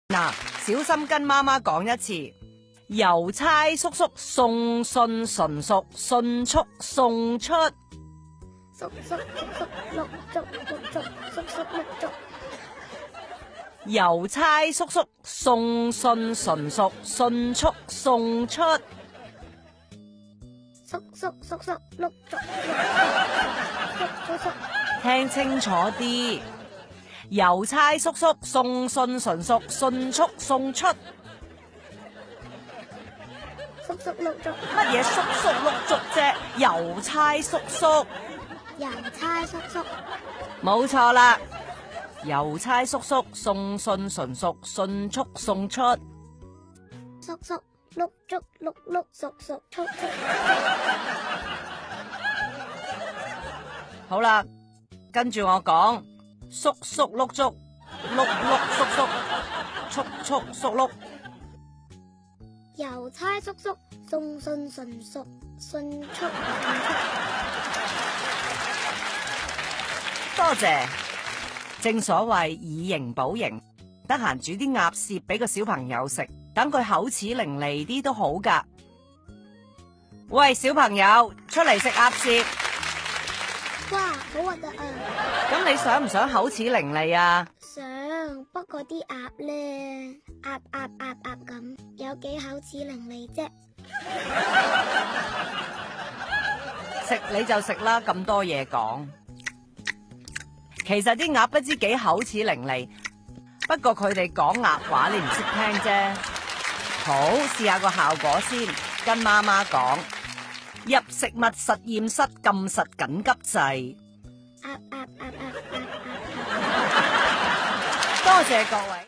嗱，小心跟媽媽講一次。郵差叔叔送信純熟，迅速送出。叔叔碌竹碌竹，叔叔碌竹。郵差叔叔送信純熟，迅速送出。叔碌竹，叔。聽清楚啲，郵差叔叔送信純熟，迅速送出。叔叔碌竹，乜嘢叔叔碌竹啫？郵差叔叔，郵差叔叔，冇錯啦。郵差叔叔送信純熟，迅速送出。叔叔碌竹碌叔叔出。好啦，跟住我講，叔叔碌竹，碌叔叔，速叔碌。郵差叔叔送信純熟，迅速送出。多謝。正所謂以形補形，得閒煮啲鴨舌俾個小朋友食，等佢口齒伶俐啲都好噶。喂，小朋友，出嚟食鴨舌。哇，好核突啊！咁你想唔想口齒伶俐啊？想，不過啲鴨咧，鴨咁，有幾口齒伶俐啫？食你就食啦，咁多嘢講。其實啲鴨不知幾口齒伶俐，不過佢哋講鴨話你唔識聽啫。好，試下個效果先，跟媽媽講。入食物實驗室撳實緊急掣。多謝各位。